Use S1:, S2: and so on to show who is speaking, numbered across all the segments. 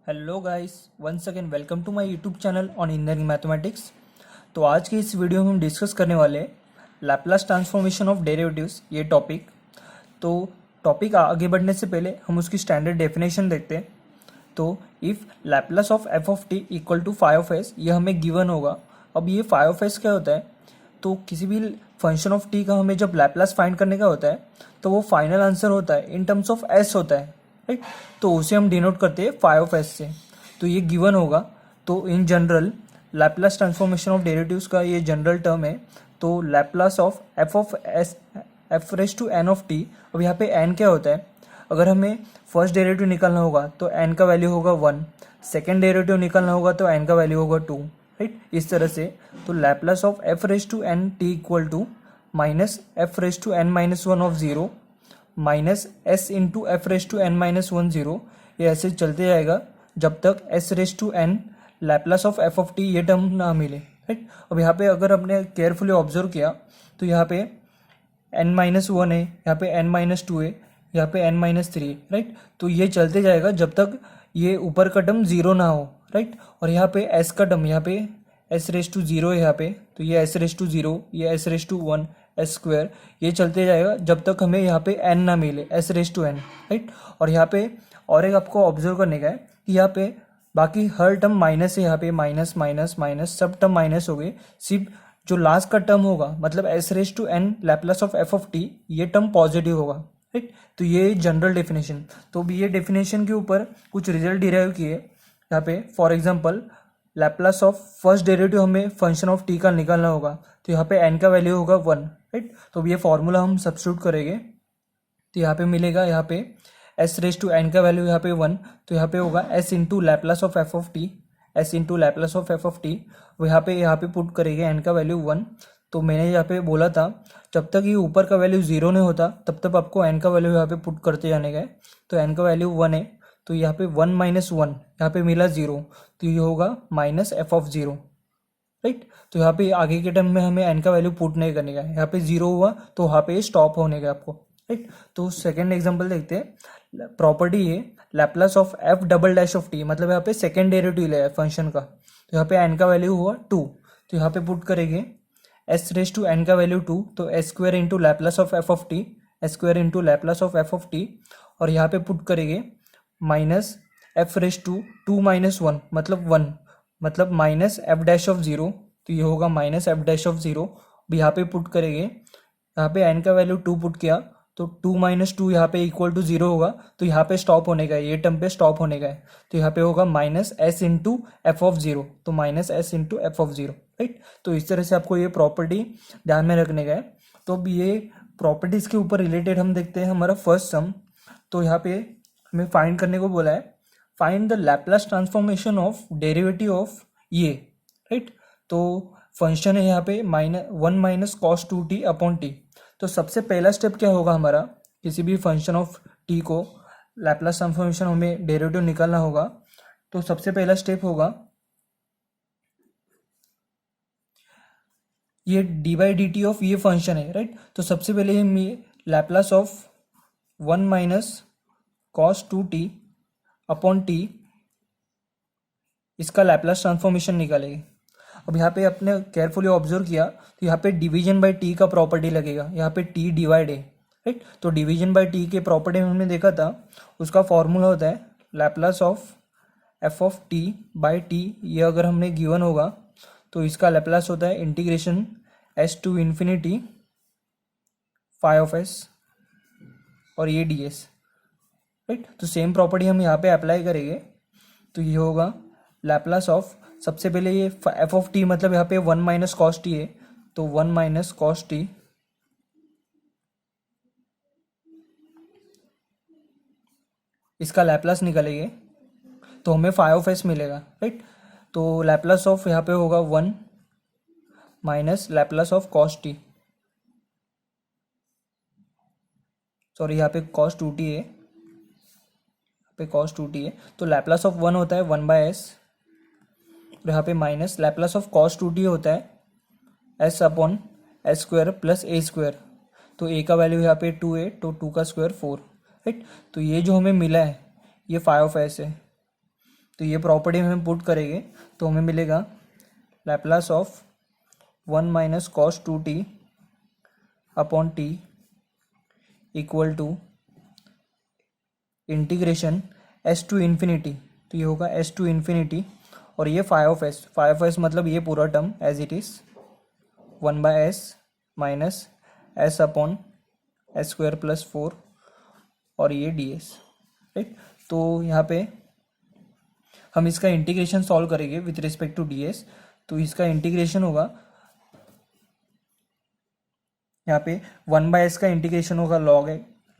S1: Hello guys, once again welcome to my YouTube channel on engineering mathematics. तो आज के इस वीडियो में हम डिस्कस करने वाले लैप्लास ट्रांसफॉर्मेशन ऑफ डेरिवेटिव्स, ये टॉपिक। तो टॉपिक आगे बढ़ने से पहले हम उसकी स्टैंडर्ड डेफिनेशन देखते हैं। तो if Laplace of F of T equal to phi of S, ये हमें गिवन होगा। अब ये फाई ऑफ एस क्या होता है? तो किसी भी फंक्शन ऑफ टी का हमें जब लैप्लास फाइंड करने का होता है तो वो फाइनल आंसर होता है इन टर्म्स ऑफ एस होता है, राइट। तो उसे हम डिनोट करते हैं फाई ऑफ एस से। तो ये गिवन होगा। तो in general Laplace transformation of derivatives का ये जनरल टर्म है। तो Laplace of S F raise to N of T. अब यहाँ पे एन क्या होता है? अगर हमें फर्स्ट डेरिवेटिव निकालना होगा तो एन का वैल्यू होगा 1, सेकेंड डेरिवेटिव निकालना होगा तो एन का वैल्यू होगा 2, राइट। इस तरह से तो Laplace of F raise to N T equal to minus F raise to N minus one of zero minus S into F raise to N minus one zero, ये ऐसे चलते जाएगा जब तक S raise to N Laplace of F of T ये term ना मिले, right. अब यहाँ पे अगर आपने केयरफुली ऑब्जर्व किया तो यहाँ पे एन माइनस वन है, यहाँ पे एन माइनस टू है, यहाँ पे एन माइनस थ्री है, राइट। तो ये चलते जाएगा जब तक ये ऊपर का टर्म जीरो ना हो, राइट। और यहाँ पे एस का टर्म, यहाँ पे एस रेज टू जीरो है यहाँ पे, तो ये एस रेज टू जीरो, ये S raise to one, S square, ये चलते जाएगा जब तक हमें यहाँ पे एन ना मिले, S raise to N, right. और यहाँ पे और एक आपको ऑब्जर्व करने का है कि यहाँ पे बाकी हर टर्म माइनस है, यहाँ पे माइनस माइनस माइनस सब टर्म माइनस हो गए। सिर्फ जो लास्ट का टर्म होगा मतलब S raise to N Laplace of F of T, ये टर्म पॉजिटिव होगा, राइट। तो ये जनरल डेफिनेशन। तो भी ये डेफिनेशन के ऊपर कुछ रिजल्ट डिराइव किए यहाँ पे। For example Laplace of first derivative हमें फंक्शन ऑफ टी का निकालना होगा, तो यहाँ पे एन का वैल्यू होगा 1, राइट। तो ये फॉर्मूला हम सब्स्टिट्यूट करेंगे तो यहाँ पे मिलेगा, यहाँ पे एस रेज टू एन का वैल्यू यहाँ पे 1, तो यहाँ पे होगा S into Laplace of F of T, S into Laplace of F of T. वो यहाँ पे पुट करेंगे एन का वैल्यू 1। तो मैंने यहाँ पे बोला था जब तक ये ऊपर का वैल्यू जीरो नहीं होता तब तक आपको एन का वैल्यू यहाँ पे पुट करते जाने का है। तो एन का वैल्यू 1 है, तो यहाँ पे 1 माइनस वन, यहाँ पे मिला जीरो, तो ये होगा minus F of zero, right. तो यहाँ पे आगे के टर्म में हमें एन का वैल्यू पुट नहीं करने का है, यहाँ पे जीरो हुआ तो वहाँ पे स्टॉप होने का आपको, राइट। तो सेकेंड एग्जाम्पल देखते हैं। प्रॉपर्टी है Laplace of F double dash of T, मतलब यहाँ पे सेकेंड डेरिवेटिव लिया है फंक्शन का, तो यहाँ पे एन का वैल्यू हुआ 2, तो यहाँ पे पुट करेंगे एस रेज टू एन का वैल्यू 2, तो S square into Laplace of F of T, S square into Laplace of F of T. और यहाँ पे पुट करेंगे minus F raise to 2 minus one मतलब 1, मतलब minus F dash of zero, तो ये होगा minus F dash of zero. अब यहाँ पे पुट करेंगे, यहाँ पे एन का वैल्यू 2 पुट किया तो 2 माइनस टू यहाँ पे इक्वल टू जीरो होगा, तो यहाँ पे स्टॉप होने का है, ये टर्म पे स्टॉप होने का है। तो यहाँ पे होगा minus S into f of zero, तो minus S into f of zero, right. तो इस तरह से आपको ये प्रॉपर्टी ध्यान में रखने का है। तो अब ये प्रॉपर्टीज के ऊपर रिलेटेड हम देखते हैं हमारा फर्स्ट सम। तो यहाँ पे हमें फाइंड करने को बोला है, find the Laplace transformation of derivative of ये, राइट। तो फंक्शन है यहाँ पे one minus cos two T upon T. तो सबसे पहला स्टेप क्या होगा हमारा, किसी भी फंक्शन ऑफ टी को लैप्लास ट्रांसफॉर्मेशन हमें डेरिवेटिव निकालना होगा। तो सबसे पहला स्टेप होगा ये D by D T of ये फंक्शन है, राइट। तो सबसे पहले हम ये Laplace of one minus cos two T upon T, इसका लैप्लास ट्रांसफॉर्मेशन निकालेंगे। अब यहाँ पे आपने केयरफुली ऑब्जर्व किया तो यहाँ पे डिवीजन बाय टी का प्रॉपर्टी लगेगा, यहाँ पे टी डिवाइड है, राइट। तो डिवीजन बाय टी के प्रॉपर्टी में हमने देखा था, उसका फॉर्मूला होता है Laplace of F of T by T. ये अगर हमने गिवन होगा तो इसका लैप्लास होता है integration S to infinity phi of S और ये डी एस, राइट। तो सेम प्रॉपर्टी हम यहाँ पे अप्लाई करेंगे, तो ये होगा लैप्लास ऑफ, सबसे पहले ये एफ ऑफ टी मतलब यहाँ पे 1 माइनस कॉस टी है, तो 1 माइनस कॉस टी, इसका लैप्लास निकालेंगे तो हमें फाई ऑफ एस मिलेगा, राइट। तो लैप्लास ऑफ यहाँ पे होगा 1 minus Laplace of cos T, sorry यहाँ पे कॉस टू टी है, पे कॉस टू टी है, तो लैप्लास ऑफ 1 होता है 1 बाय एस, और यहाँ पे minus Laplace of cos two t होता है s upon S square plus a square. तो ए का वैल्यू यहाँ पे 2 है, तो 2 का स्क्वायर 4, राइट। तो ये जो हमें मिला है ये फाई ऑफ एस है, तो ये प्रॉपर्टी हम पुट करेंगे तो हमें मिलेगा Laplace of 1 minus cos 2t upon T equal to integration S to infinity, तो ये होगा एस टू इन्फिनिटी और ये फाई ऑफ एस मतलब ये पूरा term as it is 1/s minus S upon S square plus 4 और ये ds, राइट। तो यहाँ पे हम इसका इंटीग्रेशन सॉल्व करेंगे विथ रिस्पेक्ट टू ds, तो इसका इंटीग्रेशन होगा यहाँ पे 1/s का इंटीग्रेशन होगा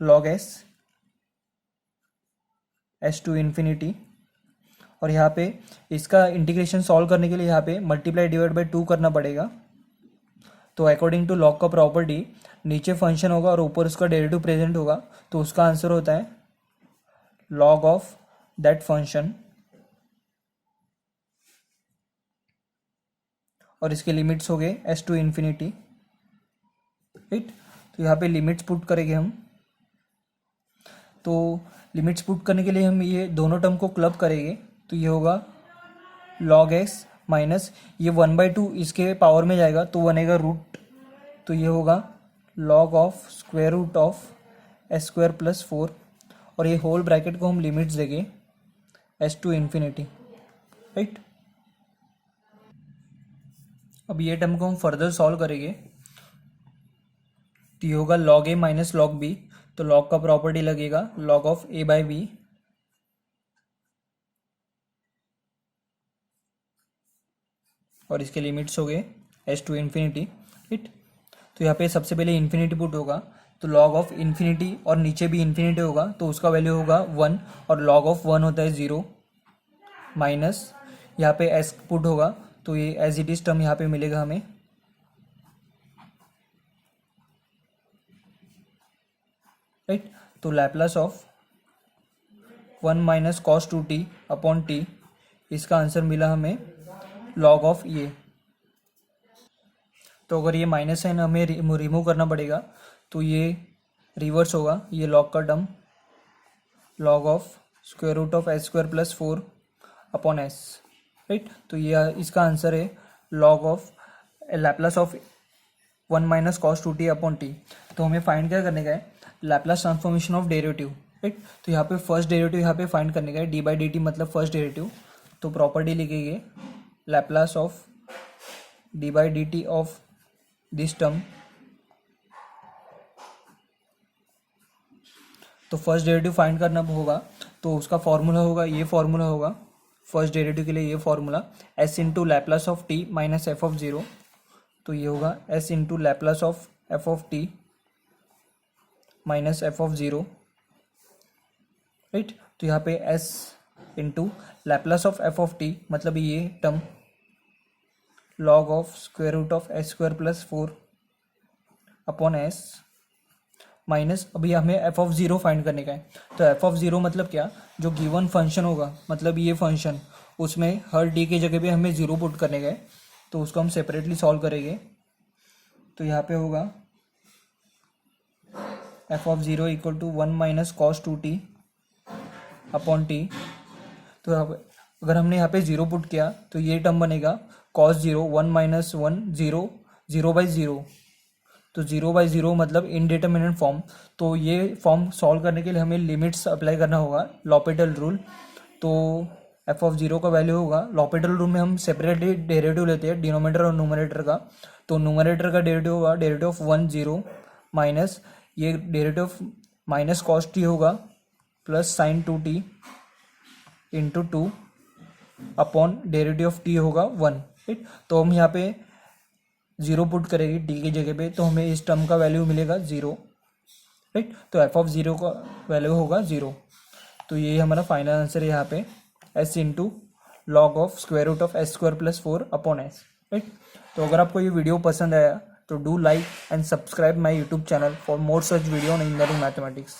S1: log s टू इन्फिनिटी और यहाँ पे इसका इंटीग्रेशन सॉल्व करने के लिए यहाँ पे मल्टीप्लाई डिवाइड बाई 2 करना पड़ेगा। तो अकॉर्डिंग टू लॉग का प्रॉपर्टी नीचे फंक्शन होगा और ऊपर उसका डेरिवेटिव प्रेजेंट होगा, तो उसका आंसर होता है log ऑफ दैट फंक्शन और इसके लिमिट्स हो गए s टू इन्फिनिटी, राइट। तो यहाँ पे लिमिट्स पुट करेंगे हम, तो लिमिट्स पुट करने के लिए हम ये दोनों टर्म को क्लब करेंगे, तो ये होगा log x माइनस ये 1/2 इसके पावर में जाएगा तो बनेगा रूट, तो ये होगा log of square root of S square plus 4 और ये होल ब्रैकेट को हम लिमिट्स देंगे s टू इन्फिनिटी, राइट। अब ये टर्म को हम फर्दर सॉल्व करेंगे, तो ये होगा log a minus log b, तो log का प्रॉपर्टी लगेगा log of a by B और इसके लिमिट्स हो गए s टू इन्फिनिटी, राइट। तो यहाँ पे सबसे पहले इन्फिनिटी पुट होगा, तो log ऑफ इन्फिनिटी और नीचे भी इन्फिनिटी होगा तो उसका वैल्यू होगा 1 और log ऑफ 1 होता है 0 माइनस यहाँ पे s पुट होगा, तो ये एज इट इज टर्म यहाँ पे मिलेगा हमें, राइट। तो Laplace of 1 minus cos 2t upon T, इसका आंसर मिला हमें log ऑफ ये। तो अगर ये माइनस साइन हमें रिमूव करना पड़ेगा तो ये रिवर्स होगा, ये log का term log of square root of S square plus 4 upon S, right. तो ये इसका आंसर है log of Laplace of 1 minus cos 2t upon T. तो हमें फाइंड क्या करने का है, Laplace transformation of derivative, right. तो यहाँ पे फर्स्ट डेरिवेटिव यहाँ पे फाइंड करने का है, d/dt मतलब फर्स्ट डेरिवेटिव, तो प्रॉपर्टी लिखेंगे Laplace of d/dt of this term, तो फर्स्ट डेरिवेटिव फाइंड करना होगा तो उसका फॉर्मूला होगा, ये फॉर्मूला होगा फर्स्ट डेरिवेटिव के लिए, ये formula s into Laplace of t minus F of 0, तो ये होगा s into Laplace of F of t minus F of 0, right. तो यहाँ पे s into Laplace of F of t मतलब ये term log of square root of S square plus 4 upon s minus, अभी हमें एफ ऑफ 0 फाइंड करने का है, तो एफ ऑफ 0 मतलब क्या, जो गिवन फंक्शन होगा मतलब ये फंक्शन, उसमें हर डी की जगह पे हमें 0 पुट करने का है, तो उसको हम सेपरेटली सॉल्व करेंगे। तो यहाँ पे होगा F of 0 equal to 1 minus cos 2t upon T, तो अगर हमने यहाँ पे 0 पुट किया तो ये टर्म बनेगा कॉस 0 1 माइनस 1 0 0/0, तो 0/0 मतलब इनडिटर्मिनेट फॉर्म, तो ये फॉर्म सॉल्व करने के लिए हमें लिमिट्स अप्लाई करना होगा, लॉपिटल रूल। तो एफ ऑफ 0 का वैल्यू होगा, लॉपिटल रूल में हम सेपरेटली डेरिवेटिव लेते हैं डिनोमिनेटर और न्यूमरेटर का, तो न्यूमरेटर का डेरिवेटिव होगा डेरिवेटिव ऑफ 1 0 माइनस ये derivative of minus cos t होगा plus sine 2t into 2 upon derivative of t होगा 1, राइट। तो हम यहाँ पे 0 पुट करेंगे टी की जगह पे, तो हमें इस टर्म का वैल्यू मिलेगा 0, राइट। तो एफ ऑफ 0 का वैल्यू होगा 0, तो ये हमारा फाइनल आंसर है यहाँ पे s into log of square root of S square plus 4 upon S, right. तो अगर आपको ये वीडियो पसंद आया तो do like and subscribe my YouTube channel for more such video on engineering mathematics.